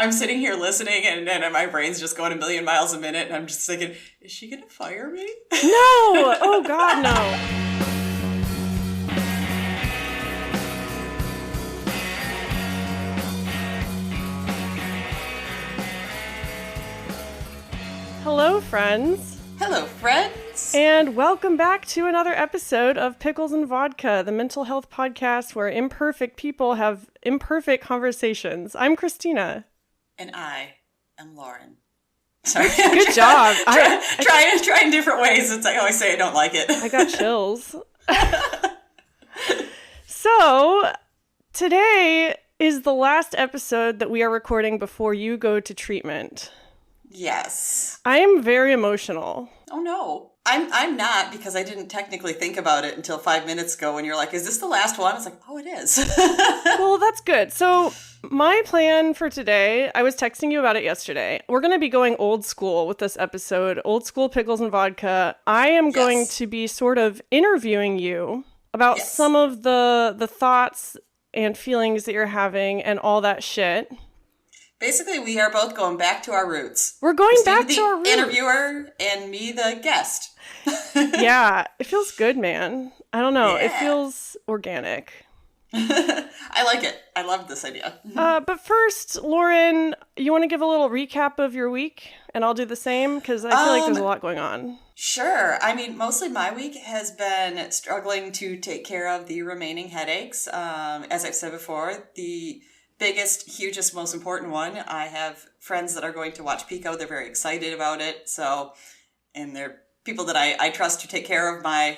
I'm sitting here listening and my brain's just going a million miles a minute and I'm just thinking, is she going to fire me? No! Oh, God, no. Hello, friends. Hello, friends. And welcome back to another episode of Pickles and Vodka, the mental health podcast where imperfect people have imperfect conversations. I'm Christina. And I am Lauren. Sorry. Good job. Trying different ways. It's I always say I don't like it. I got chills. So, today is the last episode that we are recording before you go to treatment. Yes. I am very emotional. Oh, no. I'm not, because I didn't technically think about it until 5 minutes ago when you're like, is this the last one? It's like, oh, it is. Well, that's good. So my plan for today, I was texting you about it yesterday. We're going to be going old school with this episode, old school Pickles and Vodka. I am going to be sort of interviewing you about some of the thoughts and feelings that you're having and all that shit. Basically, we are both going back to our roots. We're going back to our roots. The interviewer and me, the guest. Yeah, it feels good, man. I don't know. Yeah. It feels organic. I like it. I love this idea. But first, Lauren, you want to give a little recap of your week? And I'll do the same, because I feel like there's a lot going on. Sure. I mean, mostly my week has been struggling to take care of the remaining headaches. As I've said before, the biggest, hugest, most important one. I have friends that are going to watch Pico. They're very excited about it. So, and they're people that I trust to take care of my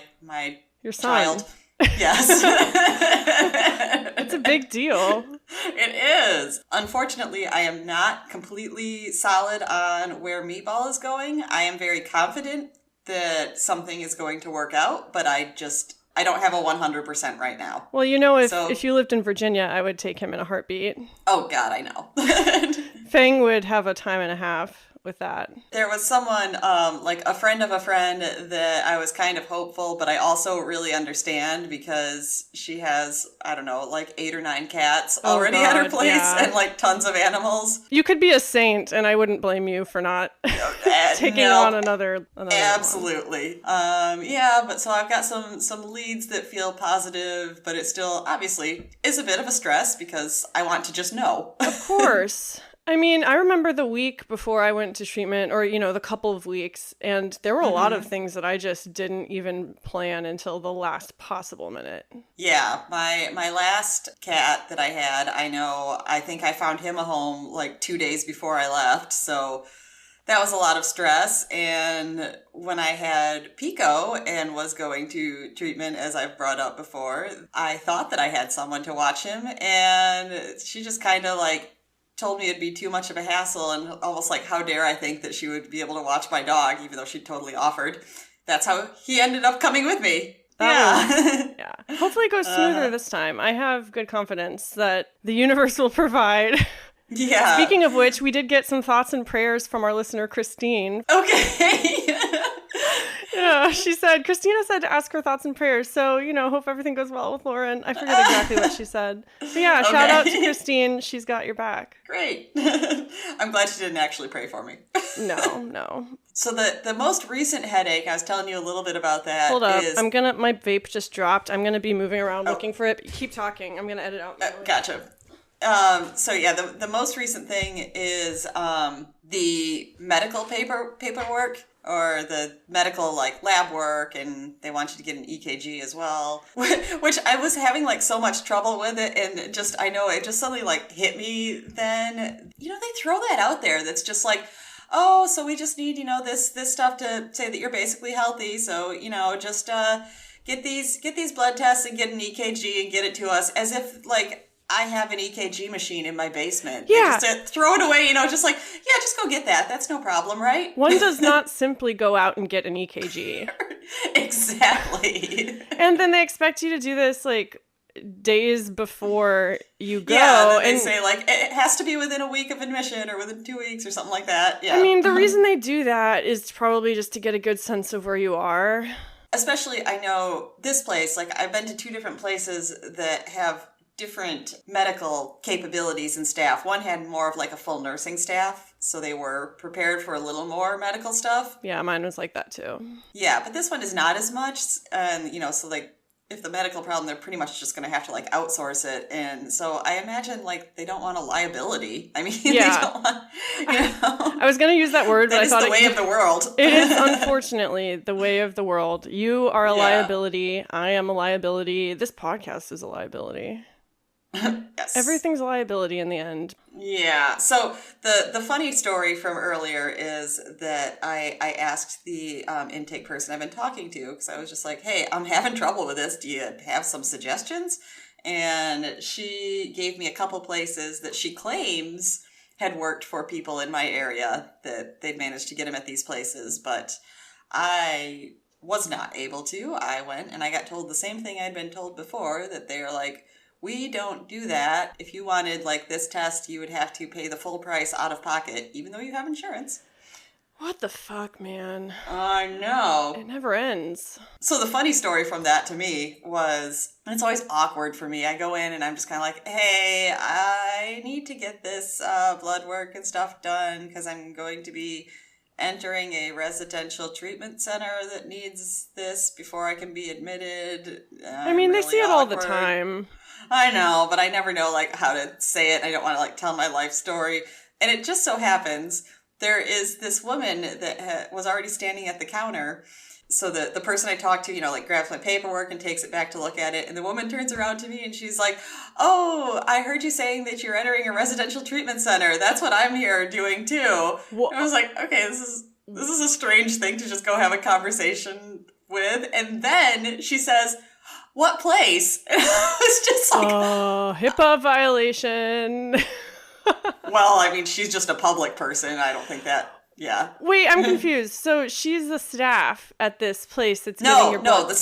Your son. child. Yes. It's a big deal. It is. Unfortunately, I am not completely solid on where Meatball is going. I am very confident that something is going to work out, but I don't have a 100% right now. Well, you know, if you lived in Virginia, I would take him in a heartbeat. Oh, God, I know. Fang would have a time and a half with that. There was someone, like a friend of a friend, that I was kind of hopeful, but I also really understand because she has, I don't know, like 8 or 9 cats already at her place and like tons of animals. You could be a saint, and I wouldn't blame you for not taking on another Absolutely. Yeah, but so I've got some leads that feel positive, but it still obviously is a bit of a stress because I want to just know. Of course. I mean, I remember the week before I went to treatment, or, you know, the couple of weeks, and there were a lot of things that I just didn't even plan until the last possible minute. Yeah, my last cat that I had, I think I found him a home like 2 days before I left, so that was a lot of stress. And when I had Pico and was going to treatment, as I've brought up before, I thought that I had someone to watch him, and she just kind of like told me it'd be too much of a hassle and almost like, how dare I think that she would be able to watch my dog, even though she totally offered. That's how he ended up coming with me. Yeah. Hopefully it goes smoother this time. I have good confidence that the universe will provide. Yeah. Speaking of which, we did get some thoughts and prayers from our listener, Christine. Okay. Yeah, Christina said to ask her thoughts and prayers. So, hope everything goes well with Lauren. I forget exactly what she said. But yeah, shout out to Christine. She's got your back. Great. I'm glad she didn't actually pray for me. No. So the most recent headache, I was telling you a little bit about that. Hold up. My vape just dropped. I'm going to be moving around looking for it. Keep talking. I'm going to edit out. Gotcha. So yeah, the most recent thing is the medical paperwork or the medical like lab work, and they want you to get an EKG as well, which I was having like so much trouble with it, and it just suddenly like hit me then. They throw that out there that's just like, oh, so we just need, this stuff to say that you're basically healthy, so, just get these blood tests and get an EKG and get it to us, as if like I have an EKG machine in my basement. Yeah. Just throw it away, just like, yeah, just go get that. That's no problem, right? One does not simply go out and get an EKG. Exactly. And then they expect you to do this, like, days before you go. Yeah, and they say, like, it has to be within a week of admission or within 2 weeks or something like that. Yeah. I mean, the reason they do that is probably just to get a good sense of where you are. Especially, I know this place, like, I've been to 2 different places that have different medical capabilities and staff. One had more of like a full nursing staff, so they were prepared for a little more medical stuff. Yeah, mine was like that too. Yeah, but this one is not as much. And, so like if the medical problem, they're pretty much just going to have to like outsource it. And so I imagine like they don't want a liability. I mean, yeah. They don't want, I was going to use that word, but I thought the way of the world. It is unfortunately the way of the world. You are a liability. I am a liability. This podcast is a liability. Yes. Everything's a liability in the end. Yeah. So the funny story from earlier is that I asked the intake person I've been talking to, because I was just like, hey, I'm having trouble with this. Do you have some suggestions? And she gave me a couple places that she claims had worked for people in my area, that they'd managed to get them at these places. But I was not able to. I went and I got told the same thing I'd been told before, that they were like, we don't do that. If you wanted like this test, you would have to pay the full price out of pocket, even though you have insurance. What the fuck, man? I know. It never ends. So the funny story from that to me was, and it's always awkward for me, I go in and I'm just kind of like, hey, I need to get this blood work and stuff done because I'm going to be entering a residential treatment center that needs this before I can be admitted. I mean, they see it all the time. I know, but I never know like how to say it. I don't want to like tell my life story. And it just so happens there is this woman that was already standing at the counter. So the person I talked to, like grabs my paperwork and takes it back to look at it. And the woman turns around to me and she's like, oh, I heard you saying that you're entering a residential treatment center. That's what I'm here doing too. And I was like, okay, this is a strange thing to just go have a conversation with. And then she says, what place? And I was just like, HIPAA violation. Well, I mean, she's just a public person. I don't think that, yeah. Wait, I'm confused. So she's the staff at this place that's getting your blood? No, the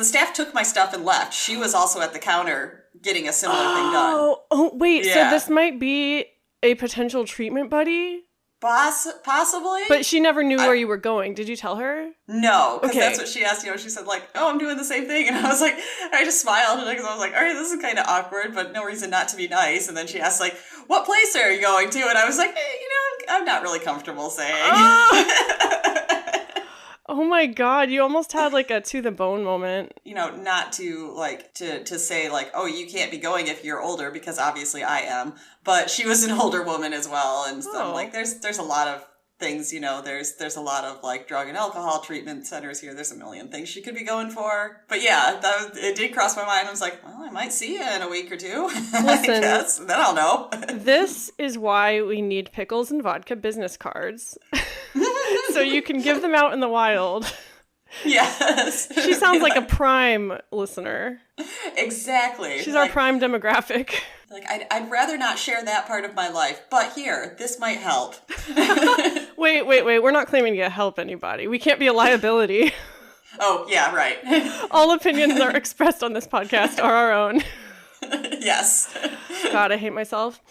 staff took my stuff and left. She was also at the counter getting a similar thing done. Oh, wait, yeah. So this might be a potential treatment buddy? Possibly. But she never knew where you were going. Did you tell her? No, because that's what she asked. She said like, oh, I'm doing the same thing. And I was like, I just smiled because I was like, all right, this is kind of awkward, but no reason not to be nice. And then she asked like, what place are you going to? And I was like, I'm not really comfortable saying. Oh my God, you almost had like a to the bone moment. Not to like, to say like, oh, you can't be going if you're older, because obviously I am. But she was an older woman as well. And so like, there's a lot of things, there's a lot of like drug and alcohol treatment centers here. There's a million things she could be going for. But yeah, it did cross my mind. I was like, well, I might see you in a week or two. Listen, I guess. Then I'll know. This is why we need Pickles and Vodka business cards. So you can give them out in the wild. Yes. She sounds like a prime listener. Exactly. She's our prime demographic. Like, I'd rather not share that part of my life, but here, this might help. Wait. We're not claiming to help anybody. We can't be a liability. Oh, yeah, right. All opinions are expressed on this podcast are our own. Yes. God, I hate myself.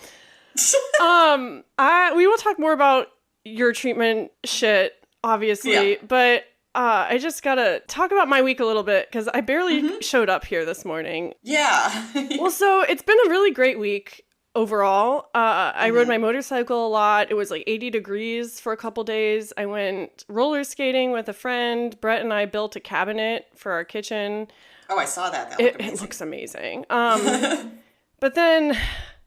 We will talk more about your treatment shit, obviously, but I just gotta talk about my week a little bit because I barely showed up here this morning. Yeah. Well, so it's been a really great week overall. I rode my motorcycle a lot. It was like 80 degrees for a couple days. I went roller skating with a friend. Brett and I built a cabinet for our kitchen. Oh, I saw that. It looks amazing. But then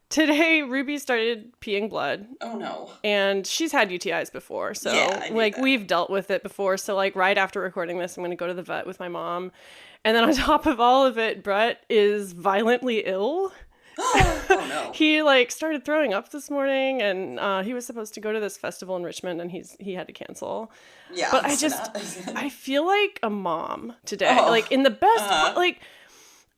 today, Ruby started peeing blood. Oh, no. And she's had UTIs before. So, we've dealt with it before. So, right after recording this, I'm going to go to the vet with my mom. And then on top of all of it, Brett is violently ill. Oh, no. He, started throwing up this morning. And he was supposed to go to this festival in Richmond. And he had to cancel. Yeah. But I feel like a mom today. In the best...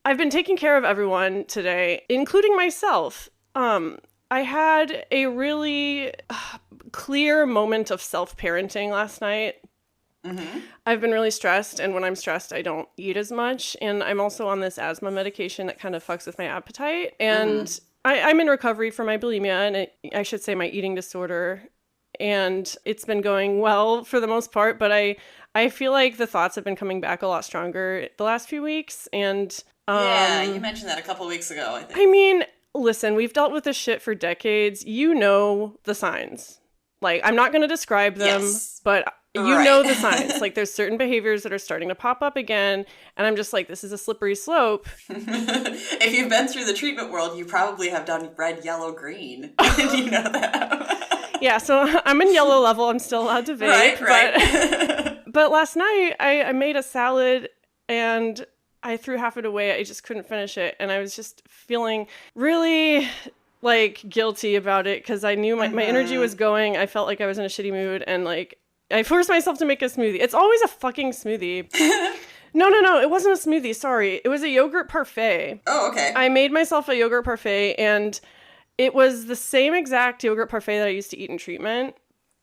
I've been taking care of everyone today, including myself. I had a really clear moment of self-parenting last night. Mm-hmm. I've been really stressed, and when I'm stressed, I don't eat as much. And I'm also on this asthma medication that kind of fucks with my appetite. And I'm in recovery for my bulimia, and I should say my eating disorder. And it's been going well for the most part, but I feel like the thoughts have been coming back a lot stronger the last few weeks. And Yeah, you mentioned that a couple weeks ago, I think. I mean, listen, we've dealt with this shit for decades. You know the signs. Like, I'm not going to describe them, but you know the signs. Like, there's certain behaviors that are starting to pop up again, and I'm just like, this is a slippery slope. If you've been through the treatment world, you probably have done red, yellow, green. And you know that. Yeah, so I'm in yellow level. I'm still allowed to vape. Right. But last night, I made a salad, and I threw half it away. I just couldn't finish it, and I was just feeling really like guilty about it because I knew my energy was going. I felt like I was in a shitty mood, and like I forced myself to make a smoothie. It's always a fucking smoothie. No, it wasn't a smoothie. Sorry, it was a yogurt parfait. Oh, okay. I made myself a yogurt parfait, and it was the same exact yogurt parfait that I used to eat in treatment.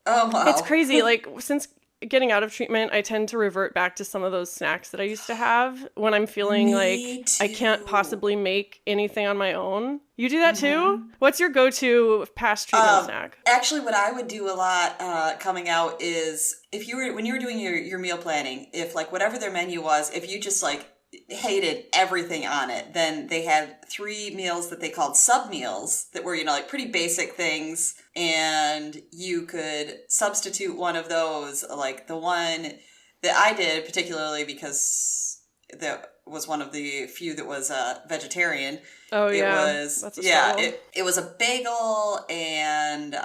Oh, wow. It's crazy. Like, since getting out of treatment, I tend to revert back to some of those snacks that I used to have when I'm feeling I can't possibly make anything on my own. You do that too? What's your go-to past treatment snack? Actually, what I would do a lot coming out is when you were doing your meal planning, if like whatever their menu was, if you just like hated everything on it, then they had 3 meals that they called sub meals that were, you know, like pretty basic things, and you could substitute one of those. Like the one that I did particularly because that was one of the few that was vegetarian. Oh yeah, it was a bagel and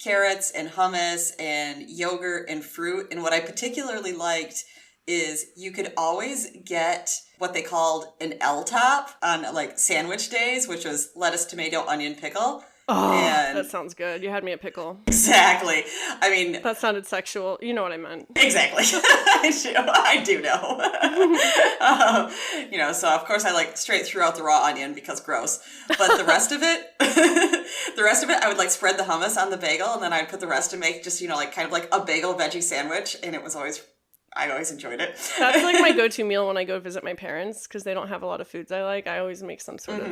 carrots and hummus and yogurt and fruit. And what I particularly liked is you could always get what they called an L-top on like sandwich days, which was lettuce, tomato, onion, pickle. Oh, that sounds good. You had me at pickle. Exactly. I mean... That sounded sexual. You know what I meant. Exactly. I do know. You know, so of course I like straight threw out the raw onion because gross. But the rest of it, I would like spread the hummus on the bagel, and then I'd put the rest to make just, you know, like kind of like a bagel veggie sandwich, and it was always... I always enjoyed it. That's like my go-to meal when I go visit my parents because they don't have a lot of foods I like. I always make some sort of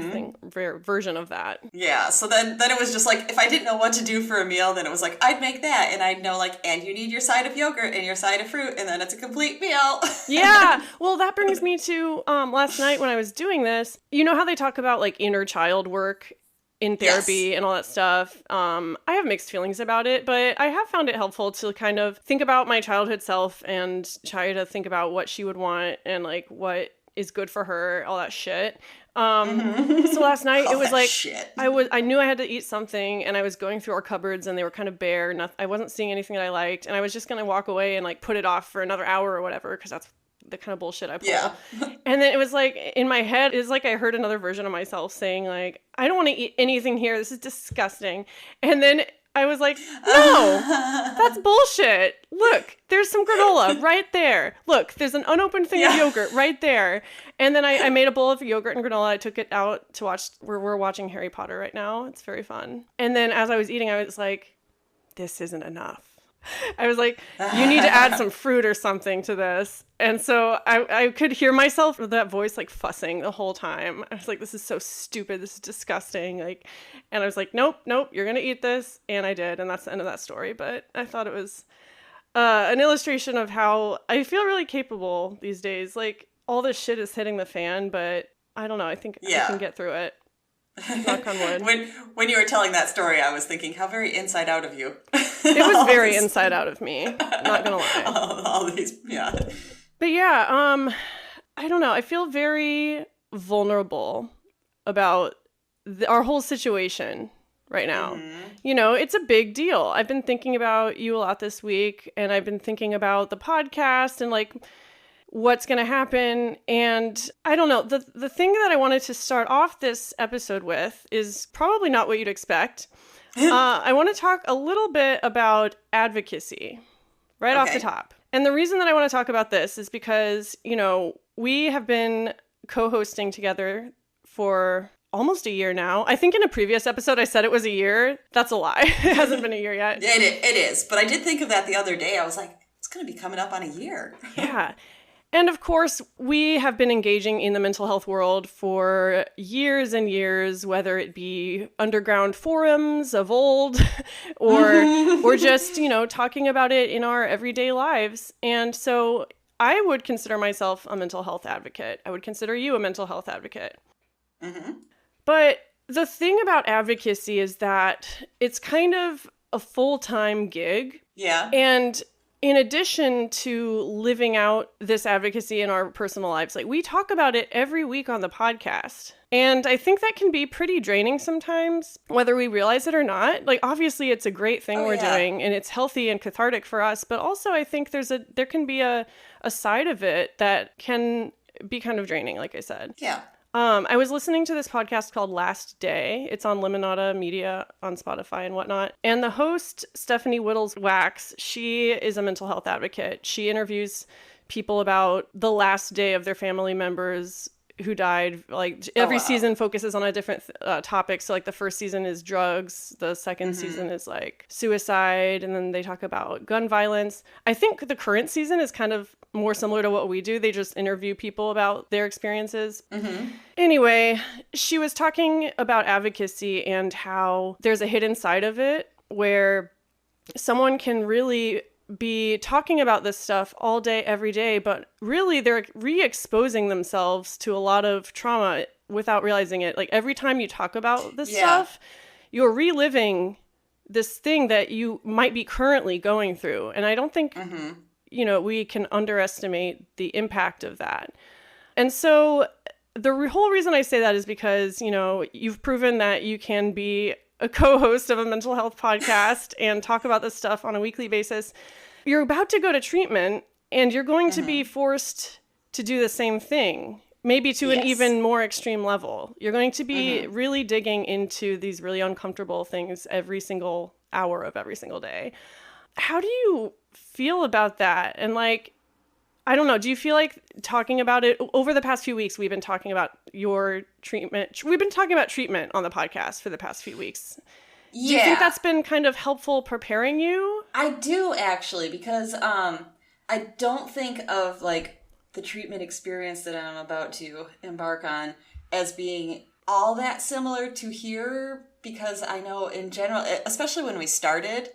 version of that. Yeah, so then it was just like, if I didn't know what to do for a meal, then it was like, I'd make that. And I'd know like, and you need your side of yogurt and your side of fruit, and then it's a complete meal. Yeah, well, that brings me to last night when I was doing this. You know how they talk about like inner child work in therapy and all that stuff. I have mixed feelings about it, but I have found it helpful to kind of think about my childhood self and try to think about what she would want and like what is good for her, all that shit. So last night it was like I knew I had to eat something, and I was going through our cupboards and they were kind of bare. I wasn't seeing anything that I liked, and I was just gonna walk away and like put it off for another hour or whatever because that's the kind of bullshit I pull. Yeah. And then it was like in my head, it's like I heard another version of myself saying like, I don't want to eat anything here. This is disgusting. And then I was like, no, that's bullshit. Look, there's some granola right there. Look, there's an unopened thing of yogurt right there. And then I made a bowl of yogurt and granola. I took it out to watch. We're watching Harry Potter right now. It's very fun. And then as I was eating, I was like, this isn't enough. I was like, you need to add some fruit or something to this. And so I could hear myself with that voice like fussing the whole time. I was like, this is so stupid. This is disgusting. Like, and I was like, nope, you're going to eat this. And I did. And that's the end of that story. But I thought it was an illustration of how I feel really capable these days. Like all this shit is hitting the fan, but I don't know. I think I can get through it. Knock on wood. When you were telling that story, I was thinking, how very inside out of you. It was very inside out of me. Not gonna lie. All these, yeah. But yeah, I don't know. I feel very vulnerable about our whole situation right now. You know, it's a big deal. I've been thinking about you a lot this week, and I've been thinking about the podcast and like what's going to happen. And I don't know, the thing that I wanted to start off this episode with is probably not what you'd expect. I want to talk a little bit about advocacy right off the top. And the reason that I want to talk about this is because, you know, we have been co-hosting together for almost a year now. I think in a previous episode I said it was a year. That's a lie. It hasn't been a year yet. Yeah, it is. But I did think of that the other day. I was like, it's going to be coming up on a year. Yeah. And of course, we have been engaging in the mental health world for years and years, whether it be underground forums of old or just, you know, talking about it in our everyday lives. And so I would consider myself a mental health advocate. I would consider you a mental health advocate. Mm-hmm. But the thing about advocacy is that it's kind of a full-time gig. Yeah. And in addition to living out this advocacy in our personal lives, like we talk about it every week on the podcast. And I think that can be pretty draining sometimes, whether we realize it or not. Like, obviously, it's a great thing we're doing, and it's healthy and cathartic for us. But also, I think there can be a side of it that can be kind of draining, like I said. Yeah. I was listening to this podcast called Last Day. It's on Limonada Media on Spotify and whatnot. And the host, Stephanie Whittles-Wax, she is a mental health advocate. She interviews people about the last day of their family members who died. Like every season focuses on a different topic. So like the first season is drugs. The second season is like suicide. And then they talk about gun violence. I think the current season is kind of more similar to what we do. They just interview people about their experiences. Mm-hmm. Anyway, she was talking about advocacy and how there's a hidden side of it where someone can really be talking about this stuff all day, every day, but really they're re-exposing themselves to a lot of trauma without realizing it. Like every time you talk about this stuff, you're reliving this thing that you might be currently going through. And I don't think, we can underestimate the impact of that. And so the whole reason I say that is because, you've proven that you can be a co-host of a mental health podcast and talk about this stuff on a weekly basis. You're about to go to treatment and you're going to be forced to do the same thing, maybe to an even more extreme level. You're going to be really digging into these really uncomfortable things every single hour of every single day. How do you feel about that? And I don't know, do you feel like talking about it over the past few weeks? We've been talking about your treatment. We've been talking about treatment on the podcast for the past few weeks. Yeah. Do you think that's been kind of helpful preparing you? I do actually, because I don't think of the treatment experience that I'm about to embark on as being all that similar to here, because I know in general, especially when we started,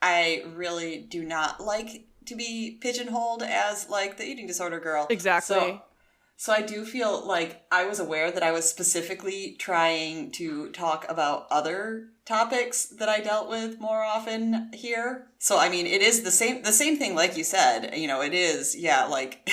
I really do not like to be pigeonholed as the eating disorder girl. Exactly. So I do feel like I was aware that I was specifically trying to talk about other topics that I dealt with more often here. So I mean, it is the same thing like you said. It is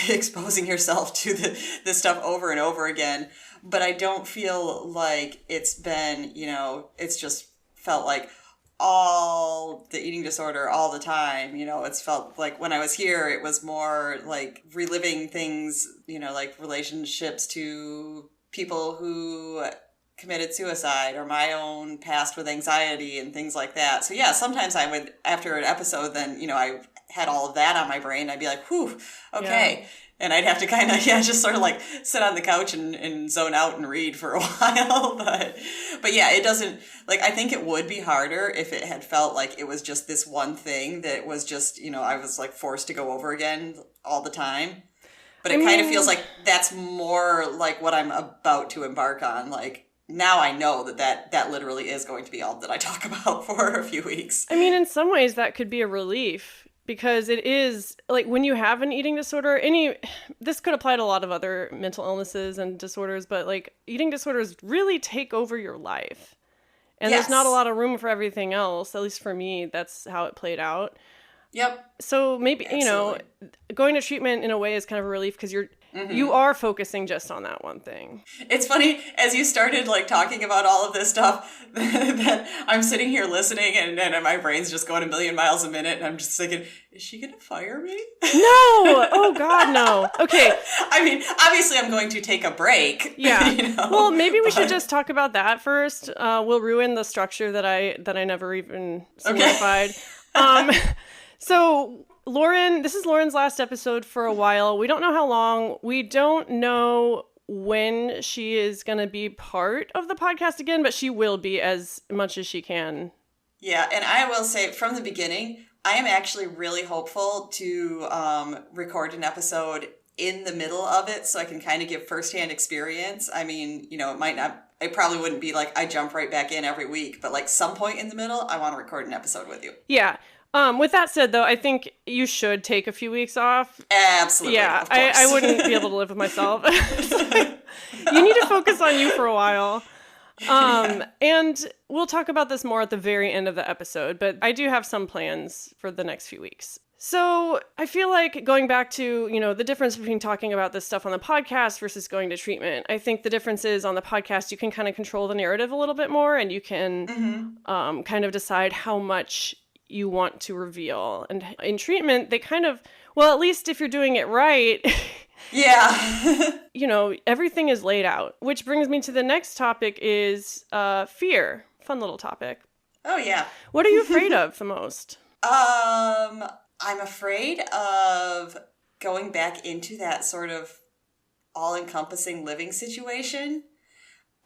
exposing yourself to this stuff over and over again. But I don't feel like it's been, it's just felt like all the eating disorder all the time. It's felt like when I was here, it was more like reliving things, like relationships to people who committed suicide or my own past with anxiety and things like that. So yeah, sometimes I would, after an episode, then, I had all of that on my brain. I'd be like, whew, okay. Yeah. And I'd have to kind of, just sort of sit on the couch and zone out and read for a while. But yeah, it doesn't, I think it would be harder if it had felt like it was just this one thing that was just, I was forced to go over again all the time. But it kind of feels like that's more like what I'm about to embark on. Now I know that literally is going to be all that I talk about for a few weeks. I mean, in some ways that could be a relief. Because it is, when you have an eating disorder, this could apply to a lot of other mental illnesses and disorders, but, eating disorders really take over your life. And there's not a lot of room for everything else. At least for me, that's how it played out. Yep. So maybe, going to treatment in a way is kind of a relief because you are focusing just on that one thing. It's funny, as you started talking about all of this stuff, that I'm sitting here listening and my brain's just going a million miles a minute and I'm just thinking, is she going to fire me? No! Oh God, no. Okay. I mean, obviously I'm going to take a break. Yeah. Well, maybe we should just talk about that first. We'll ruin the structure that I never even solidified. Okay. So this is Lauren's last episode for a while. We don't know how long. We don't know when she is going to be part of the podcast again, but she will be as much as she can. Yeah, and I will say from the beginning, I am actually really hopeful to record an episode in the middle of it so I can kind of give firsthand experience. I mean, it might not it probably wouldn't be like I jump right back in every week, but like some point in the middle, I want to record an episode with you. Yeah. With that said, though, I think you should take a few weeks off. Absolutely. Yeah, of course. I wouldn't be able to live with myself. You need to focus on you for a while. And we'll talk about this more at the very end of the episode, but I do have some plans for the next few weeks. So I feel like going back to, the difference between talking about this stuff on the podcast versus going to treatment, I think the difference is on the podcast, you can kind of control the narrative a little bit more, and you can kind of decide how much you want to reveal. And in treatment, they kind of, well, at least if you're doing it right, yeah. Everything is laid out, which brings me to the next topic is fear. Fun little topic. Oh, yeah. What are you afraid of the most? I'm afraid of going back into that sort of all-encompassing living situation.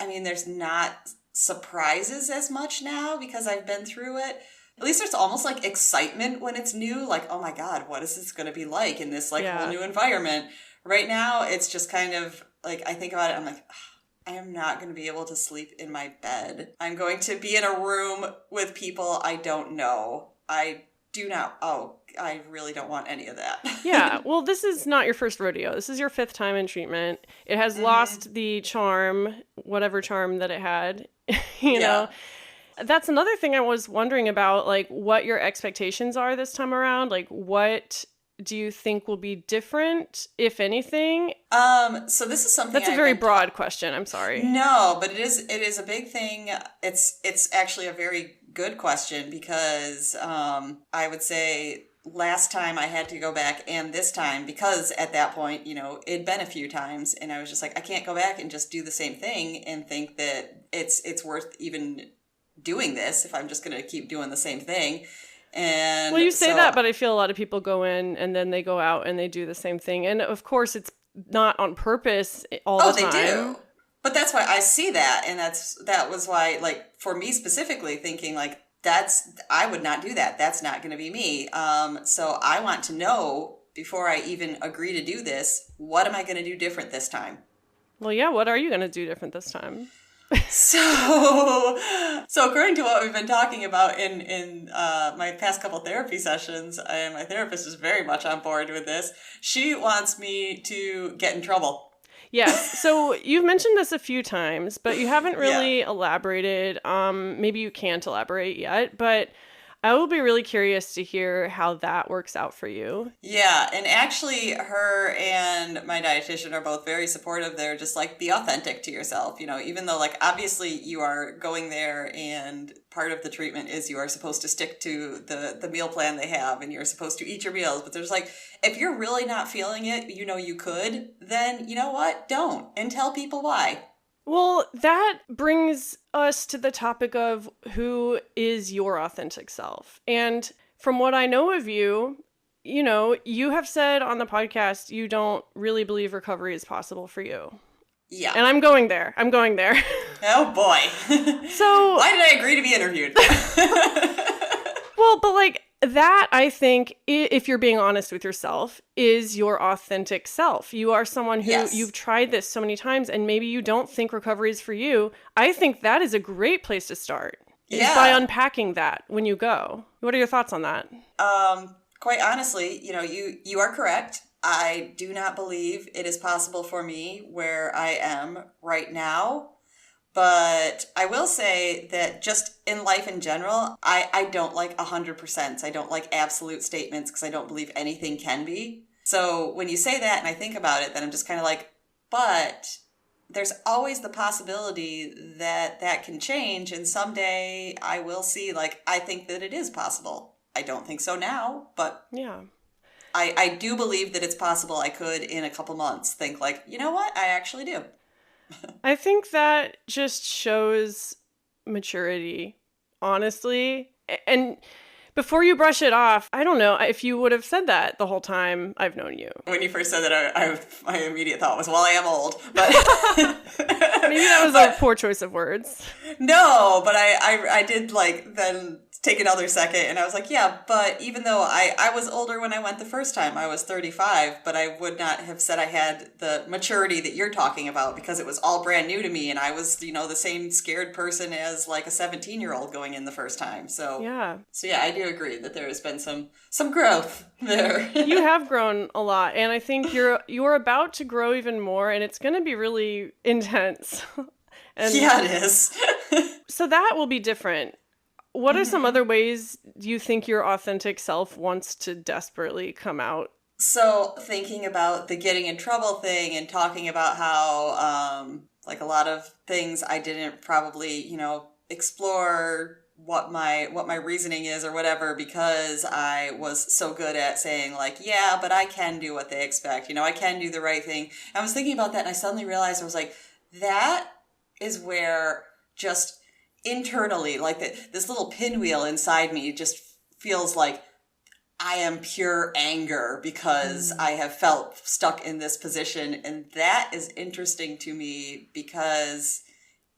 I mean, there's not surprises as much now because I've been through it. At least there's almost like excitement when it's new. Like, oh my God, what is this going to be like in this whole new environment? Right now, it's just kind of like, I think about it, I'm like, I am not going to be able to sleep in my bed. I'm going to be in a room with people I don't know. I really don't want any of that. Yeah, well, this is not your first rodeo. This is your 5th time in treatment. It has lost the charm, whatever charm that it had, you know. That's another thing I was wondering about, like, what your expectations are this time around. Like, what do you think will be different, if anything? So this is something that's a very broad question. I'm sorry. No, but it is a big thing. It's actually a very good question because I would say last time I had to go back and this time, because at that point, it'd been a few times and I was just like, I can't go back and just do the same thing and think that it's worth even doing this if I'm just going to keep doing the same thing. And well, you say that, but I feel a lot of people go in and then they go out and they do the same thing. And of course, it's not on purpose all the time. Oh, they do. But that's why I see that. And that was why, like, for me specifically, thinking like, I would not do that. That's not going to be me. So I want to know before I even agree to do this, what am I going to do different this time? Well, yeah. What are you going to do different this time? So according to what we've been talking about in my past couple therapy sessions, and my therapist is very much on board with this, she wants me to get in trouble. Yes. So you've mentioned this a few times, but you haven't really elaborated. Maybe you can't elaborate yet, but I will be really curious to hear how that works out for you. Yeah, and actually her and my dietitian are both very supportive. They're just like, be authentic to yourself, even though like obviously you are going there and part of the treatment is you are supposed to stick to the meal plan they have and you're supposed to eat your meals. But there's like, if you're really not feeling it, you could, then you know what? Don't. And tell people why. Well, that brings us to the topic of who is your authentic self. And from what I know of you, you have said on the podcast you don't really believe recovery is possible for you. Yeah. And I'm going there. Oh, boy. So why did I agree to be interviewed? Well, but like that, I think, if you're being honest with yourself, is your authentic self. You are someone who you've tried this so many times and maybe you don't think recovery is for you. I think that is a great place to start. Yeah. Is by unpacking that when you go. What are your thoughts on that? Quite honestly, you are correct. I do not believe it is possible for me where I am right now. But I will say that just in life in general, I don't like 100%. I don't like absolute statements because I don't believe anything can be. So when you say that and I think about it, then I'm just kind of like, but there's always the possibility that that can change. And someday I will see, like, I think that it is possible. I don't think so now, but yeah, I do believe that it's possible. I could in a couple months think like, you know what? I actually do. I think that just shows maturity, honestly. And before you brush it off, I don't know if you would have said that the whole time I've known you. When you first said that, my immediate thought was, well, I am old. But maybe that was a poor choice of words. No, but I did like then take another second. And I was like, yeah, but even though I was older when I went the first time, I was 35, but I would not have said I had the maturity that you're talking about because it was all brand new to me. And I was, the same scared person as like a 17-year-old going in the first time. So yeah, I do agree that there has been some growth there. You have grown a lot. And I think you're about to grow even more, and it's going to be really intense. And yeah, it is. So that will be different. What are some other ways you think your authentic self wants to desperately come out? So thinking about the getting in trouble thing and talking about how, like a lot of things I didn't probably, explore what my reasoning is or whatever, because I was so good at saying like, yeah, but I can do what they expect. I can do the right thing. I was thinking about that and I suddenly realized I was like, that is where just internally, like this little pinwheel inside me just feels like I am pure anger because I have felt stuck in this position. And that is interesting to me because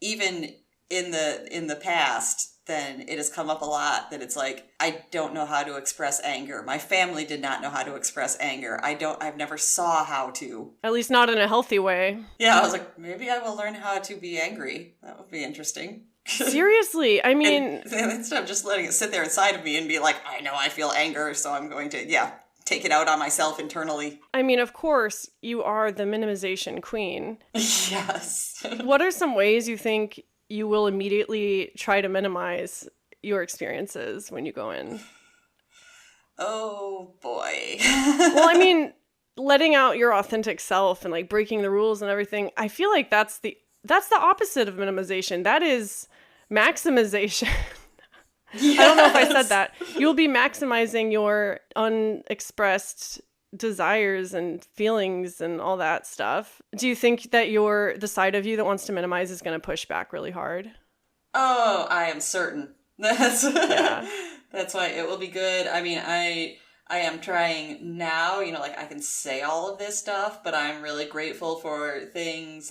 even in the past, then it has come up a lot that it's like, I don't know how to express anger. My family did not know how to express anger. I've never saw how to. At least not in a healthy way. Yeah, I was like, maybe I will learn how to be angry. That would be interesting. Seriously, I mean... And instead of just letting it sit there inside of me and be like, I know I feel anger, so I'm going to, take it out on myself internally. I mean, of course, you are the minimization queen. Yes. What are some ways you think you will immediately try to minimize your experiences when you go in? Oh, boy. Well, I mean, letting out your authentic self and like breaking the rules and everything, I feel like that's the opposite of minimization. That is maximization. Yes. I don't know if I said that. You'll be maximizing your unexpressed desires and feelings and all that stuff. Do you think that the side of you that wants to minimize is going to push back really hard? Oh, I am certain. That's why it will be good. I mean, I am trying now, like I can say all of this stuff, but I'm really grateful for things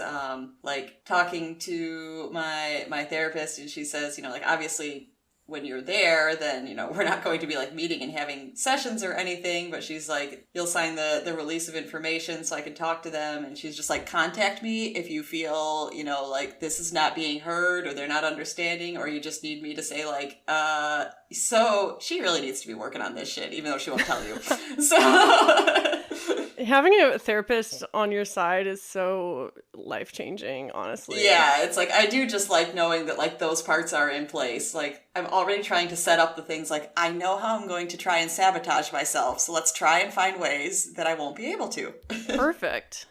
like talking to my therapist, and she says, like obviously when you're there, then, we're not going to be like meeting and having sessions or anything, but she's like, you'll sign the release of information so I can talk to them. And she's just like, contact me if you feel, like this is not being heard or they're not understanding, or you just need me to say like, so she really needs to be working on this shit, even though she won't tell you. So having a therapist on your side is so life-changing, honestly. Yeah, it's like, I do just like knowing that like those parts are in place. Like I'm already trying to set up the things like, I know how I'm going to try and sabotage myself. So let's try and find ways that I won't be able to. Perfect.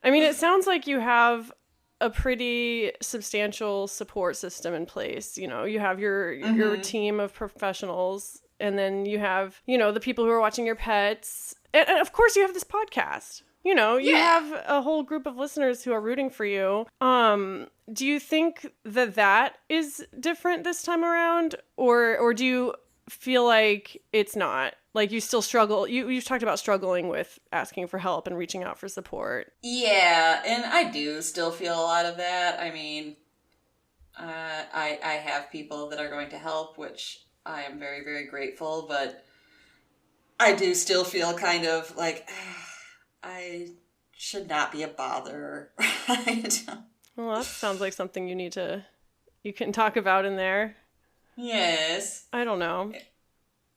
I mean, it sounds like you have a pretty substantial support system in place. You have your team of professionals, and then you have, the people who are watching your pets. And of course, you have this podcast. You have a whole group of listeners who are rooting for you. Do you think that is different this time around? Or do you feel like it's not? Like you still struggle? You've talked about struggling with asking for help and reaching out for support. Yeah, and I do still feel a lot of that. I mean, I have people that are going to help, which I am very, very grateful, but I do still feel kind of like I should not be a bother. Well, that sounds like something you can talk about in there. Yes. I don't know.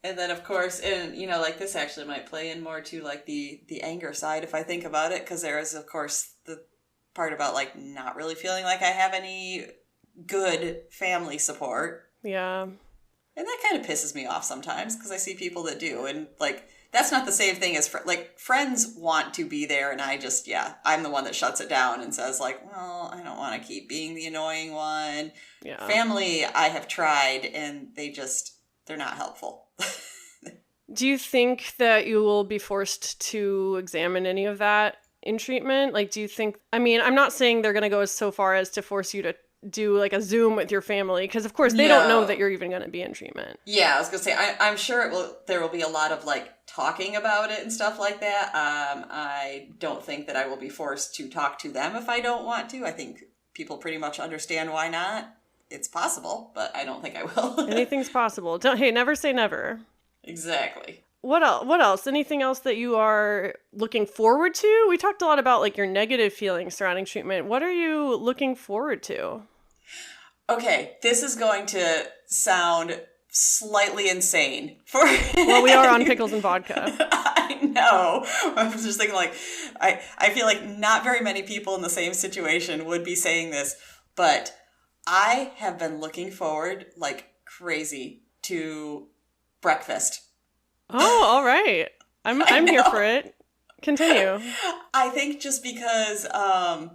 And then, of course, and, like this actually might play in more to like the anger side if I think about it, because there is, of course, the part about like not really feeling like I have any good family support. Yeah. And that kind of pisses me off sometimes because I see people that do. And, like, that's not the same thing as, friends want to be there. And I just, I'm the one that shuts it down and says, like, well, I don't want to keep being the annoying one. Yeah. Family, I have tried, and they're not helpful. Do you think that you will be forced to examine any of that in treatment? Like, do you think, I'm not saying they're going to go so far as to force you to do like a Zoom with your family, because of course they don't know that you're even going to be in treatment. Yeah, I was gonna say I'm sure there will be a lot of like talking about it and stuff like that. I don't think that I will be forced to talk to them if I don't want to. I think people pretty much understand why not. it's possible, but I don't think I will. Anything's possible. Hey, never say never. Exactly. What else? Anything else that you are looking forward to? We talked a lot about like your negative feelings surrounding treatment. What are you looking forward to? Okay, this is going to sound slightly insane Well, we are on Pickles and Vodka. I know. I was just thinking like, I feel like not very many people in the same situation would be saying this, but I have been looking forward like crazy to breakfast. Oh, all right. I'm here for it. Continue. I think just because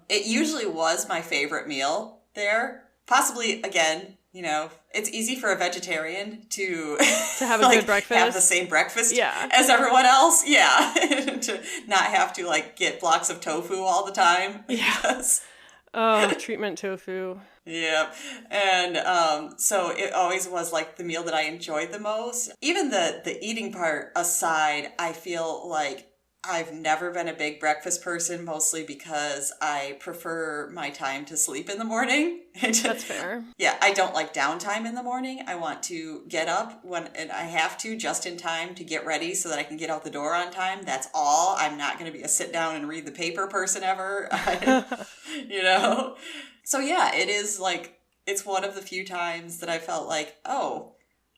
it usually was my favorite meal there. Possibly, again, you know, it's easy for a vegetarian to have a like, good breakfast. have the same breakfast as everyone else. Yeah. To not have to like get blocks of tofu all the time. Yeah. Oh, treatment tofu. Yeah. And so it always was like the meal that I enjoyed the most. Even the eating part aside, I feel like I've never been a big breakfast person, mostly because I prefer my time to sleep in the morning. That's fair. Yeah, I don't like downtime in the morning. I want to get up and I have to just in time to get ready so that I can get out the door on time. That's all. I'm not going to be a sit down and read the paper person ever, you know? So yeah, it is like, it's one of the few times that I felt like, oh,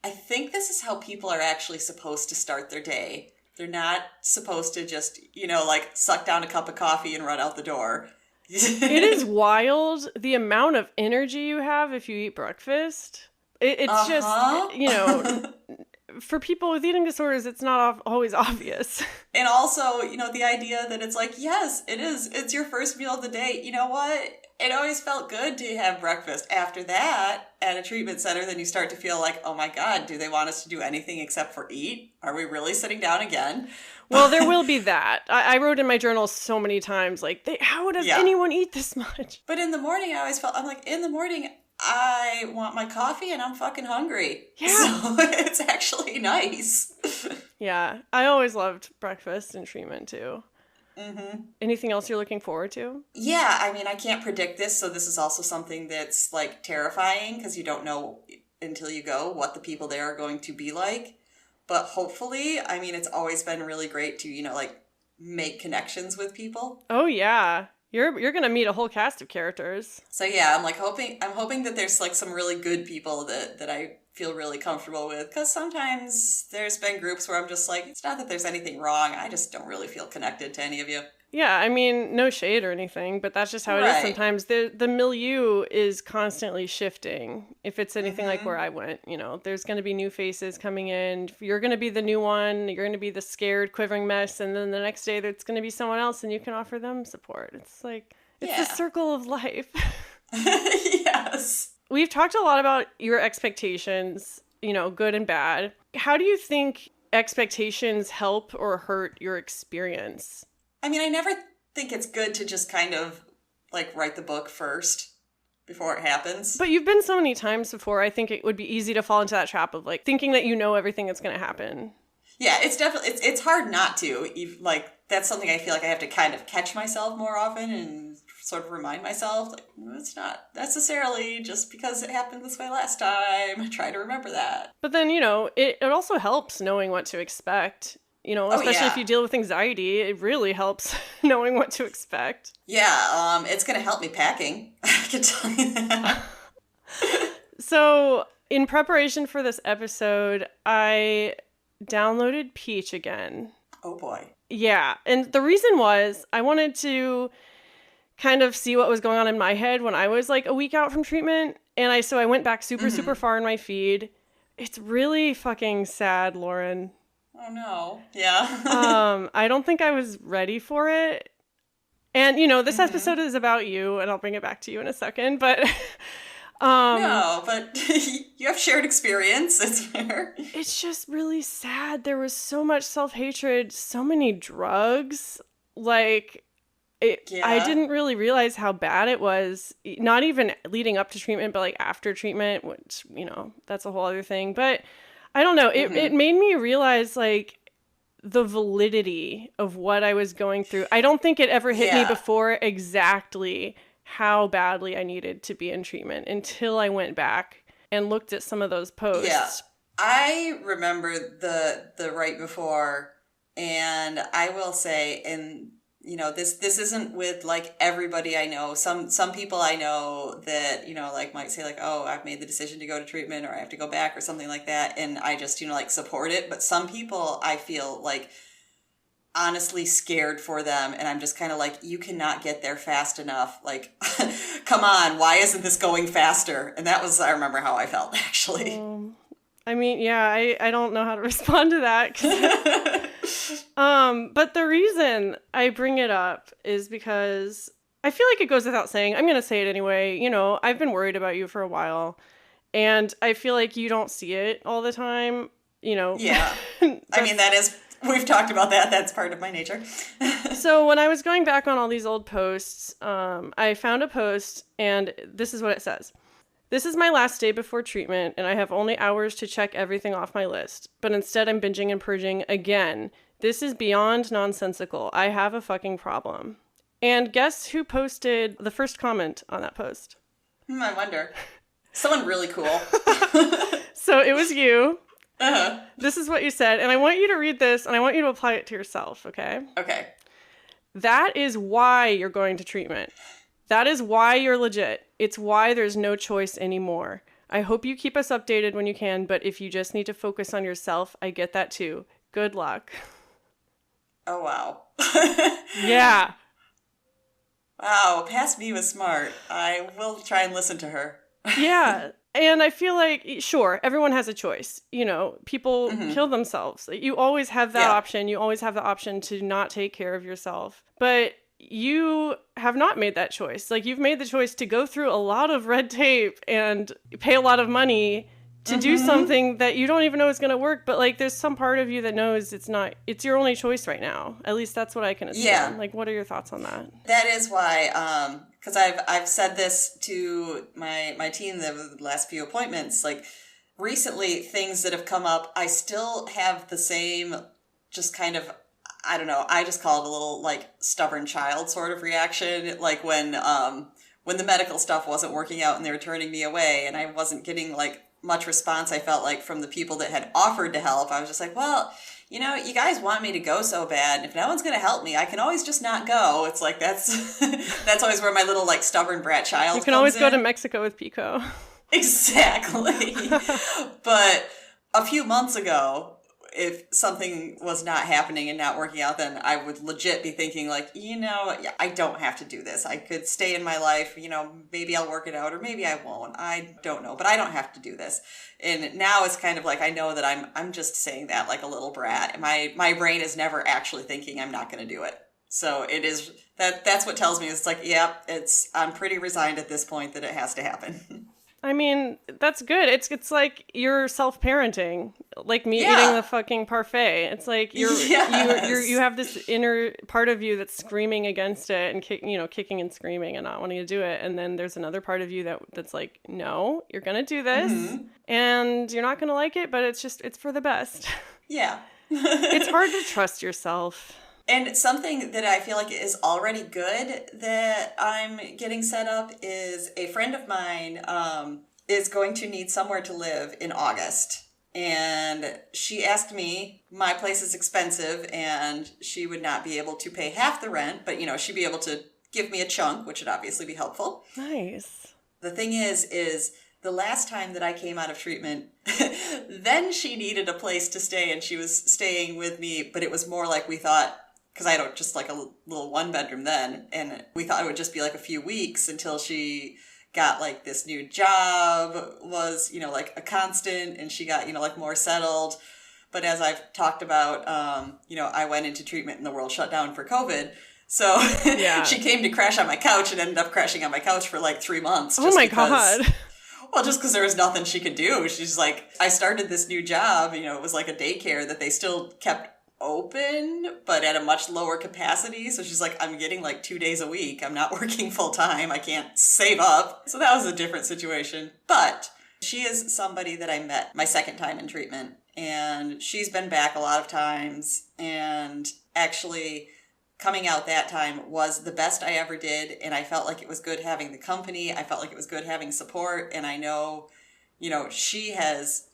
I think this is how people are actually supposed to start their day. They're not supposed to just, you know, like suck down a cup of coffee and run out the door. It is wild the amount of energy you have if you eat breakfast. It's just, you know, for people with eating disorders, it's not always obvious. And also, you know, the idea that it's like, yes, it is. It's your first meal of the day. You know what? It always felt good to have breakfast. After that, at a treatment center, then you start to feel like, oh my God, do they want us to do anything except for eat? Are we really sitting down again? Well, there will be that. I wrote in my journal so many times, like, how does anyone eat this much? But in the morning, I always felt, I'm like, in the morning, I want my coffee and I'm fucking hungry. Yeah. So it's actually nice. Yeah. I always loved breakfast and treatment too. Mm-hmm. Anything else you're looking forward to? Yeah, I mean, I can't predict this, so this is also something that's like terrifying because you don't know until you go what the people there are going to be like. But hopefully, I mean, it's always been really great to, you know, like make connections with people. Oh yeah. You're gonna meet a whole cast of characters. So yeah, I'm hoping that there's like some really good people that I feel really comfortable with, because sometimes there's been groups where I'm just like, it's not that there's anything wrong, I just don't really feel connected to any of you. Yeah, I mean, no shade or anything, but that's just how it is sometimes. The milieu is constantly shifting. If it's anything like where I went, you know, there's going to be new faces coming in. You're going to be the new one. You're going to be the scared, quivering mess. And then the next day, there's going to be someone else and you can offer them support. It's like, it's the circle of life. Yes. We've talked a lot about your expectations, you know, good and bad. How do you think expectations help or hurt your experience? I mean, I never think it's good to just kind of like write the book first before it happens. But you've been so many times before, I think it would be easy to fall into that trap of like thinking that you know everything that's going to happen. Yeah, it's definitely, it's hard not to. Like, that's something I feel like I have to kind of catch myself more often and sort of remind myself, like, it's not necessarily just because it happened this way last time. I try to remember that. But then, you know, it also helps knowing what to expect. You know, especially if you deal with anxiety, it really helps knowing what to expect. Yeah, it's going to help me packing. I can tell you that. So, in preparation for this episode, I downloaded Peach again. Oh, boy. Yeah, and the reason was I wanted to kind of see what was going on in my head when I was like a week out from treatment. And so I went back super far in my feed. It's really fucking sad, Lauren. Oh, no. Yeah. I don't think I was ready for it. And, you know, this episode is about you, and I'll bring it back to you in a second, but... no, but you have shared experience. It's fair. It's just really sad. There was so much self-hatred, so many drugs. Like, I didn't really realize how bad it was. Not even leading up to treatment, but like after treatment, which, you know, that's a whole other thing. But... I don't know. It made me realize, like, the validity of what I was going through. I don't think it ever hit me before exactly how badly I needed to be in treatment until I went back and looked at some of those posts. Yeah. I remember the right before, and I will say, and you know, this isn't with like everybody I know. Some people I know that, you know, like might say like, oh, I've made the decision to go to treatment or I have to go back or something like that, and I just, you know, like support it. But some people I feel like honestly scared for them, and I'm just kind of like, you cannot get there fast enough. Like, come on, why isn't this going faster? And that was, I remember how I felt actually. I mean, yeah, I don't know how to respond to that. But the reason I bring it up is because I feel like it goes without saying. I'm going to say it anyway. You know, I've been worried about you for a while, and I feel like you don't see it all the time, you know. Yeah. I mean, that is, we've talked about that. That's part of my nature. So when I was going back on all these old posts, I found a post, and this is what it says. This is my last day before treatment, and I have only hours to check everything off my list. But instead, I'm binging and purging again. This is beyond nonsensical. I have a fucking problem. And guess who posted the first comment on that post? I wonder. Someone really cool. So it was you. Uh-huh. This is what you said, and I want you to read this, and I want you to apply it to yourself, okay? Okay. That is why you're going to treatment. That is why you're legit. It's why there's no choice anymore. I hope you keep us updated when you can, but if you just need to focus on yourself, I get that too. Good luck. Oh, wow. Yeah. Wow, past me was smart. I will try and listen to her. Yeah. And I feel like, sure, everyone has a choice. You know, people kill themselves. You always have that option. You always have the option to not take care of yourself. But you have not made that choice. Like, you've made the choice to go through a lot of red tape and pay a lot of money to do something that you don't even know is going to work. But like, there's some part of you that knows it's your only choice right now. At least that's what I can assume. Yeah. Like, what are your thoughts on that? That is why, because I've said this to my team the last few appointments. Like, recently, things that have come up, I still have the same, just kind of, I don't know, I just call it a little like stubborn child sort of reaction. Like when the medical stuff wasn't working out and they were turning me away, and I wasn't getting like much response, I felt like, from the people that had offered to help. I was just like, well, you know, you guys want me to go so bad, and if no one's going to help me, I can always just not go. It's like, that's that's always where my little like stubborn brat child You can always go to Mexico with Pico. Exactly. But a few months ago, if something was not happening and not working out, then I would legit be thinking like, you know, I don't have to do this. I could stay in my life, you know, maybe I'll work it out or maybe I won't. I don't know, but I don't have to do this. And now it's kind of like, I know that I'm just saying that like a little brat. My brain is never actually thinking I'm not going to do it. So it is that's what tells me, it's like, yeah, I'm pretty resigned at this point that it has to happen. I mean, that's good. It's like you're self-parenting, like me eating the fucking parfait. It's like you have this inner part of you that's screaming against it and kicking and screaming and not wanting to do it, and then there's another part of you that's like, no, you're gonna do this, and you're not gonna like it, but it's for the best. Yeah. It's hard to trust yourself. And something that I feel like is already good that I'm getting set up is a friend of mine is going to need somewhere to live in August. And she asked me, my place is expensive and she would not be able to pay half the rent, but, you know, she'd be able to give me a chunk, which would obviously be helpful. Nice. The thing is the last time that I came out of treatment, then she needed a place to stay and she was staying with me, but it was more like we thought, because I had just like a little one bedroom then, and we thought it would just be like a few weeks until she got like this new job, was, you know, like a constant, and she got, you know, like more settled. But as I've talked about, you know, I went into treatment and the world shut down for COVID. So she came to crash on my couch and ended up crashing on my couch for like 3 months. Oh my God. Well, just because there was nothing she could do. She's like, I started this new job, you know, it was like a daycare that they still kept open, but at a much lower capacity. So she's like, I'm getting like 2 days a week. I'm not working full time. I can't save up. So that was a different situation. But she is somebody that I met my second time in treatment. And she's been back a lot of times. And actually coming out that time was the best I ever did. And I felt like it was good having the company. I felt like it was good having support. And I know, she has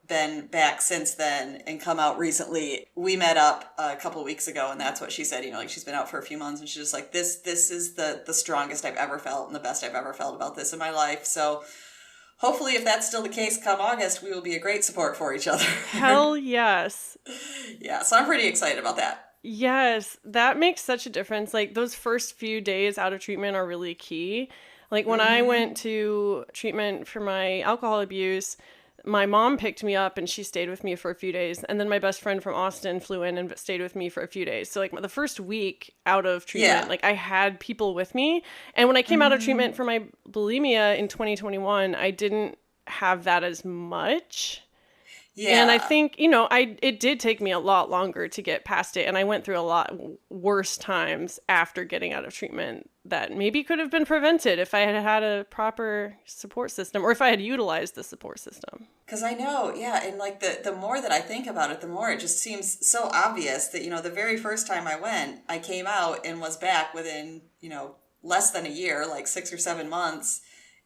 been back since then and come out recently. We met up a couple of weeks ago, and that's what she said, like she's been out for a few months, and she's just like, this is the strongest I've ever felt and the best I've ever felt about this in my life. So hopefully, if that's still the case come August, we will be a great support for each other. Hell yes. Yeah, so I'm pretty excited about that. Yes, that makes such a difference. Like, those first few days out of treatment are really key. Like, when I went to treatment for my alcohol abuse, my mom picked me up and she stayed with me for a few days. And then my best friend from Austin flew in and stayed with me for a few days. So, like, the first week out of treatment, like, I had people with me. And when I came out of treatment for my bulimia in 2021, I didn't have that as much. Yeah. And I think, it did take me a lot longer to get past it. And I went through a lot worse times after getting out of treatment that maybe could have been prevented if I had had a proper support system, or if I had utilized the support system. Because I know, yeah. And like the more that I think about it, the more it just seems so obvious that, the very first time I went, I came out and was back within, less than a year, like 6 or 7 months.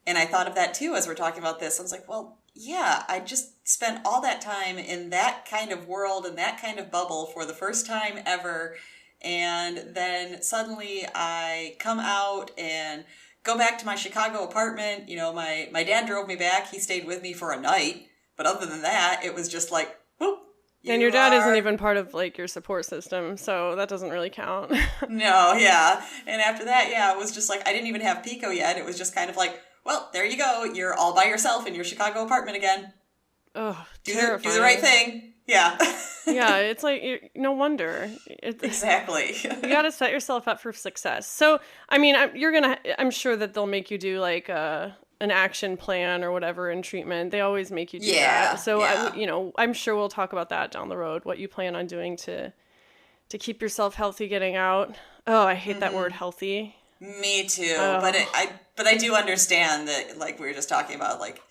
And I thought of that too as we're talking about this. I was like, well, yeah, I just spent all that time in that kind of world and that kind of bubble for the first time ever. And then suddenly I come out and go back to my Chicago apartment. My dad drove me back. He stayed with me for a night. But other than that, it was just like, whoop. And your dad isn't even part of, like, your support system, so that doesn't really count. No, yeah. And after that, yeah, it was just like, I didn't even have Pico yet. It was just kind of like, well, there you go. You're all by yourself in your Chicago apartment again. Oh, do the right thing. Yeah. Yeah, it's like, no wonder. Exactly. You got to set yourself up for success. So, I mean, I'm sure that they'll make you do, like, an action plan or whatever in treatment. They always make you do that. So, yeah. I'm sure we'll talk about that down the road, what you plan on doing to keep yourself healthy getting out. Oh, I hate that word, healthy. Me too. But I do understand that, like we were just talking about, like,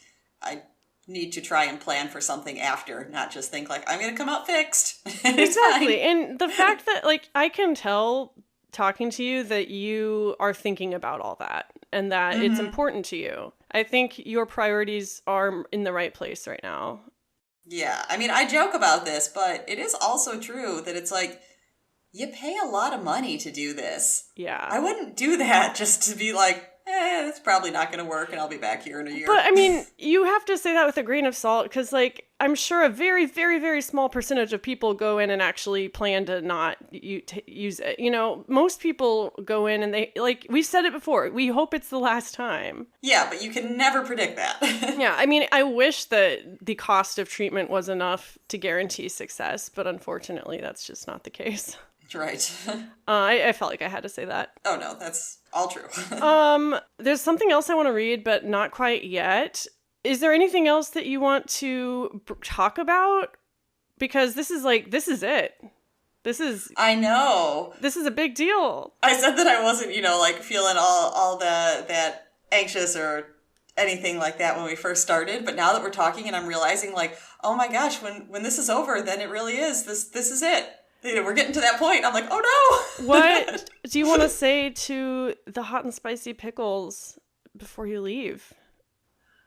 I need to try and plan for something after, not just think like, I'm going to come out fixed. Exactly. And the fact that, like, I can tell talking to you that you are thinking about all that and that it's important to you. I think your priorities are in the right place right now. Yeah. I mean, I joke about this, but it is also true that it's like, you pay a lot of money to do this. Yeah. I wouldn't do that just to be like, it's probably not going to work and I'll be back here in a year. But, I mean, you have to say that with a grain of salt because, like, I'm sure a very, very, very small percentage of people go in and actually plan to not use it. Most people go in and they, like, we've said it before, we hope it's the last time. Yeah, but you can never predict that. Yeah, I mean, I wish that the cost of treatment was enough to guarantee success, but unfortunately, that's just not the case. Right. I felt like I had to say that. Oh, no, that's all true. There's something else I want to read, but not quite yet. Is there anything else that you want to talk about? Because this is it. I know. This is a big deal. I said that I wasn't, like feeling all that anxious or anything like that when we first started. But now that we're talking and I'm realizing, like, oh my gosh, when this is over, then it really is. This is it. We're getting to that point. I'm like, oh no. What do you want to say to the hot and spicy pickles before you leave?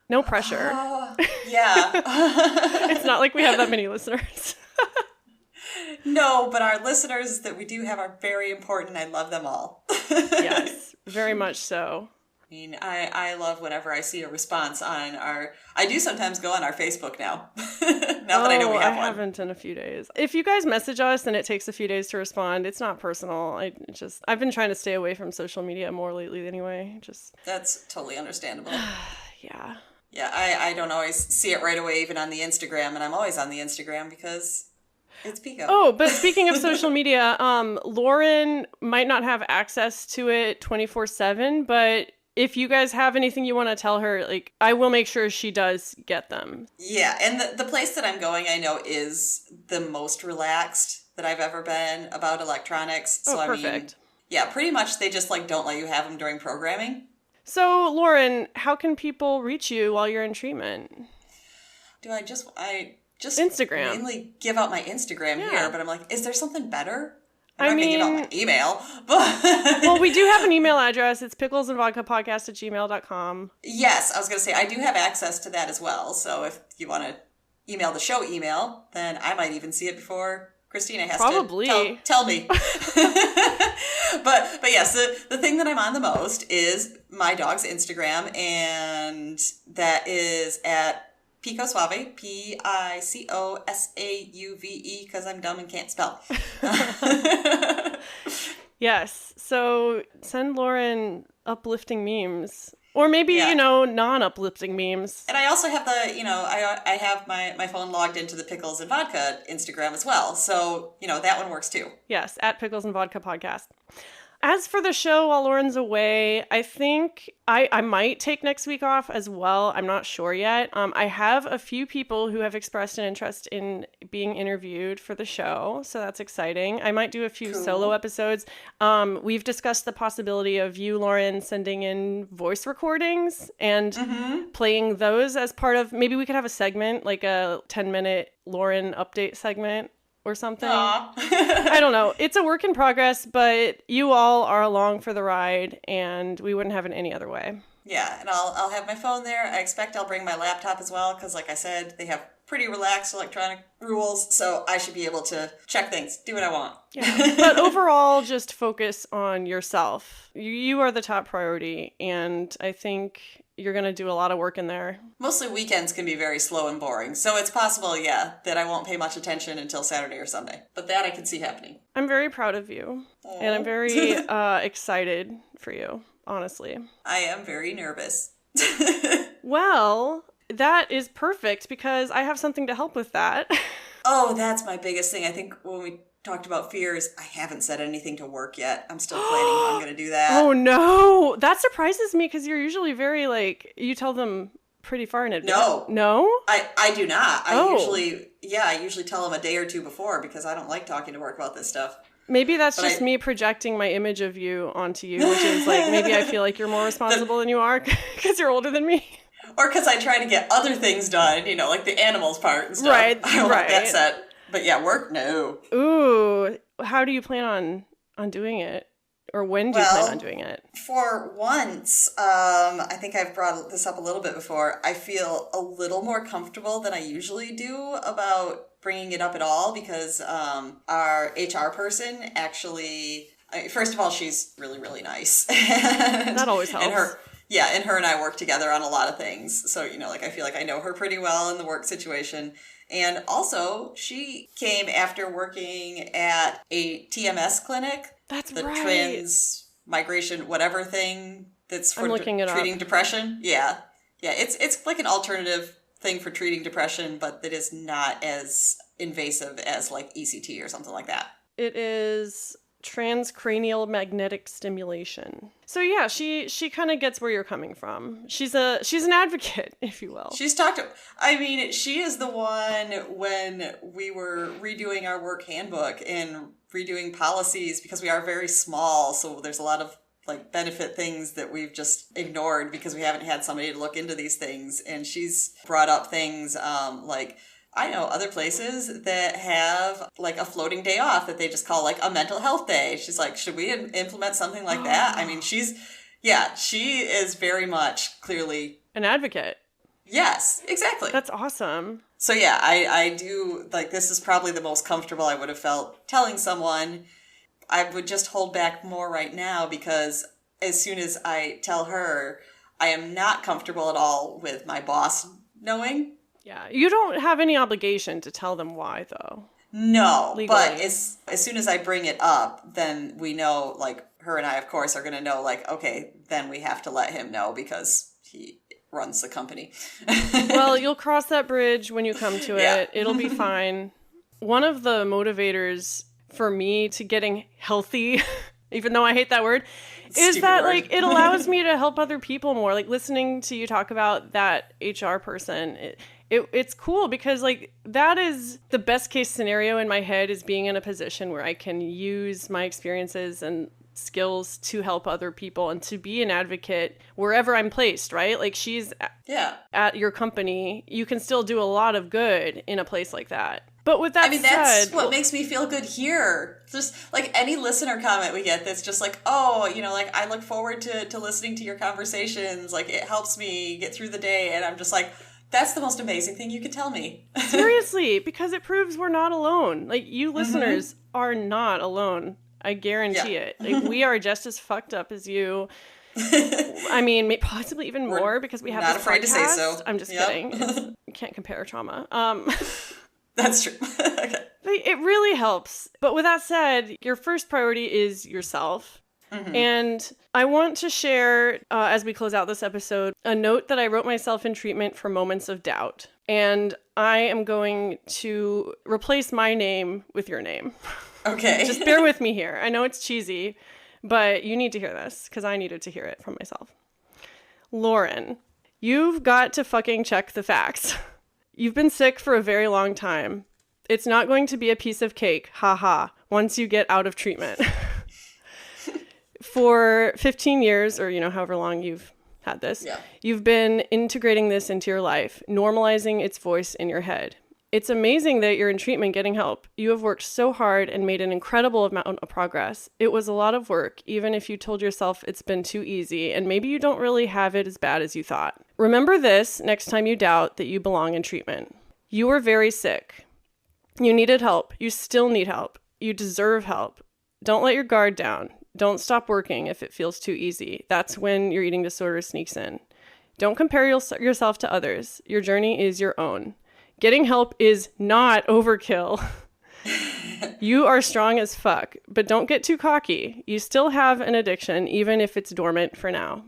No pressure. Yeah. It's not like we have that many listeners. No, but our listeners that we do have are very important. I love them all. Yes, very much so. I mean, I love whenever I see a response on I do sometimes go on our Facebook now. Now that I know we have one. I haven't in a few days. If you guys message us and it takes a few days to respond, it's not personal. I've been trying to stay away from social media more lately anyway. That's totally understandable. Yeah. Yeah, I don't always see it right away, even on the Instagram, and I'm always on the Instagram because it's Pico. Oh, but speaking of social media, Lauren might not have access to it 24/7, but if you guys have anything you want to tell her, like, I will make sure she does get them. Yeah, and the place that I'm going, I know, is the most relaxed that I've ever been about electronics. So, perfect. I mean, yeah, pretty much they just, like, don't let you have them during programming. So, Lauren, how can people reach you while you're in treatment? I just Instagram. mainly give out my Instagram here, but I'm like, is there something better? I'm not going to give out my email, but... Well, we do have an email address. It's picklesandvodkapodcast@gmail.com. Yes, I was going to say, I do have access to that as well. So if you want to email the show email, then I might even see it before Christina has to tell me. But yes, the thing that I'm on the most is my dog's Instagram, and that is at Pico Suave, Picosauve, because I'm dumb and can't spell. Yes. So send Lauren uplifting memes. Or maybe, non-uplifting memes. And I also have I have my phone logged into the Pickles and Vodka Instagram as well. So, that one works too. Yes, at Pickles and Vodka Podcast. As for the show while Lauren's away, I think I might take next week off as well. I'm not sure yet. I have a few people who have expressed an interest in being interviewed for the show, so that's exciting. I might do a few solo episodes. We've discussed the possibility of you, Lauren, sending in voice recordings and playing those as part of, maybe we could have a segment, like a 10-minute Lauren update segment. Or something. I don't know. It's a work in progress, but you all are along for the ride, and we wouldn't have it any other way. Yeah, and I'll have my phone there. I expect I'll bring my laptop as well, because like I said, they have pretty relaxed electronic rules, so I should be able to check things, do what I want. Yeah. But overall, just focus on yourself. You are the top priority, and I think you're going to do a lot of work in there. Mostly weekends can be very slow and boring, so it's possible, that I won't pay much attention until Saturday or Sunday. But that I can see happening. I'm very proud of you, and I'm very excited for you, honestly. I am very nervous. Well, that is perfect, because I have something to help with that. Oh, that's my biggest thing. I think when we talked about fears, I haven't said anything to work yet. I'm still planning how I'm going to do that. Oh, no. That surprises me, because you're usually very, you tell them pretty far in advance. No. No? I do not. I usually tell them a day or two before, because I don't like talking to work about this stuff. Maybe that's just me projecting my image of you onto you, which is maybe I feel like you're more responsible than you are, because you're older than me. Or because I try to get other things done, like the animals part and stuff. Right, I don't like that set. But yeah, work, no. Ooh, how do you plan on doing it? Or when do you plan on doing it? For once, I think I've brought this up a little bit before, I feel a little more comfortable than I usually do about bringing it up at all, because our HR person actually, first of all, she's really, really nice. That always helps. And her and I work together on a lot of things. So, I feel like I know her pretty well in the work situation. And also, she came after working at a TMS clinic. That's the right. Trans migration whatever thing that's for treating depression. Yeah. Yeah, it's like an alternative thing for treating depression, but that is not as invasive as like ECT or something like that. It is transcranial magnetic stimulation. So yeah, she kind of gets where you're coming from. She's an advocate, if you will. She is the one when we were redoing our work handbook and redoing policies, because we are very small, so there's a lot of benefit things that we've just ignored because we haven't had somebody to look into these things. And she's brought up things I know other places that have a floating day off that they just call a mental health day. She's like, should we implement something like that? I mean, she is very much clearly an advocate. Yes, exactly. That's awesome. So yeah, I do, this is probably the most comfortable I would have felt telling someone. I would just hold back more right now, because as soon as I tell her, I am not comfortable at all with my boss knowing. Yeah, you don't have any obligation to tell them why, though. No, legally. But as soon as I bring it up, then we know, her and I, of course, are going to know, okay, then we have to let him know, because he runs the company. Well, you'll cross that bridge when you come to it. Yeah. It'll be fine. One of the motivators for me to getting healthy, even though I hate that word, is that it allows me to help other people more. Listening to you talk about that HR person, it's cool, because that is the best case scenario in my head, is being in a position where I can use my experiences and skills to help other people and to be an advocate wherever I'm placed, right? She's at your company. You can still do a lot of good in a place like that. But with that said... that's what makes me feel good here. Just, like, any listener comment we get that's just like, oh, you know, like, I look forward to listening to your conversations. Like, it helps me get through the day. And I'm just like, that's the most amazing thing you could tell me. Seriously, because it proves we're not alone. Like, you listeners are not alone. I guarantee it. Like, we are just as fucked up as you. I mean, possibly even more because we have not this afraid podcast. to say so. I'm just kidding. You can't compare trauma. That's true. Okay. It really helps. But with that said, your first priority is yourself. And I want to share, as we close out this episode, a note that I wrote myself in treatment for moments of doubt. And I am going to replace my name with your name. Okay. Just bear with me here. I know it's cheesy, but you need to hear this because I needed to hear it from myself. Lauren, you've got to fucking check the facts. You've been sick for a very long time. It's not going to be a piece of cake, haha, once you get out of treatment. For 15 years, or, you know, however long you've had this, you've been integrating this into your life, normalizing its voice in your head. It's amazing that you're in treatment getting help. You have worked so hard and made an incredible amount of progress. It was a lot of work, even if you told yourself it's been too easy, and maybe you don't really have it as bad as you thought. Remember this next time you doubt that you belong in treatment. You were very sick. You needed help. You still need help. You deserve help. Don't let your guard down. Don't stop working if it feels too easy. That's when your eating disorder sneaks in. Don't compare yourself to others. Your journey is your own. Getting help is not overkill. You are strong as fuck, but don't get too cocky. You still have an addiction, even if it's dormant for now.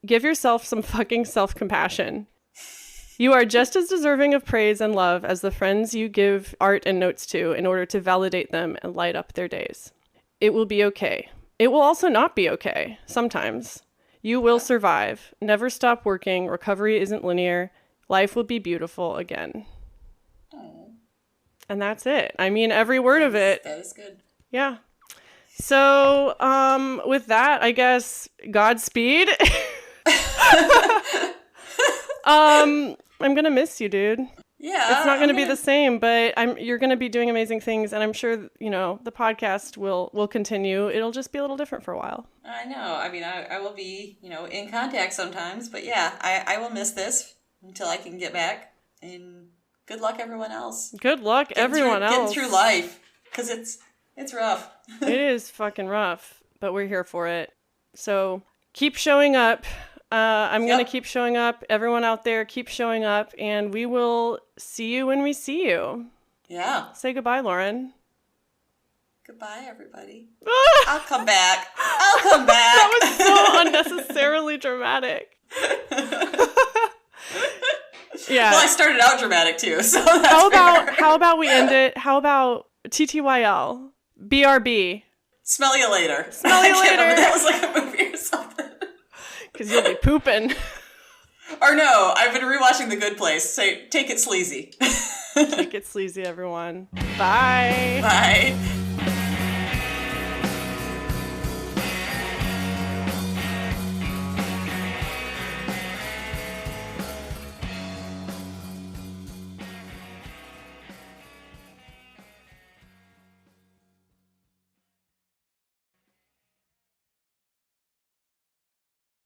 Give yourself some fucking self-compassion. You are just as deserving of praise and love as the friends you give art and notes to in order to validate them and light up their days. It will be okay. It will also not be okay, sometimes. You will survive. Never stop working. Recovery isn't linear. Life will be beautiful again. And that's it. I mean, every word of it. That is good. Yeah. So, with that, I guess, Godspeed. I'm going to miss you, dude. Yeah. It's not going to be the same, but you're going to be doing amazing things, and I'm sure, you know, the podcast will continue. It'll just be a little different for a while. I know. I mean, I will be, you know, in contact sometimes, but yeah, I will miss this until I can get back, and good luck everyone else. Good luck everyone else. Getting through life, because it's rough. It is fucking rough, but we're here for it. So keep showing up. I'm going to keep showing up. Everyone out there, keep showing up, and we will see you when we see you. Yeah. Say goodbye, Lauren. Goodbye, everybody. I'll come back. That was so unnecessarily dramatic. Yeah. Well, I started out dramatic too, so that's How about we end it? How about TTYL? BRB. Smell you later. Smell you later. That was like a movie or something. Because you'll be pooping. Or no, I've been rewatching The Good Place. Say, take it sleazy. Take it sleazy, everyone. Bye. Bye.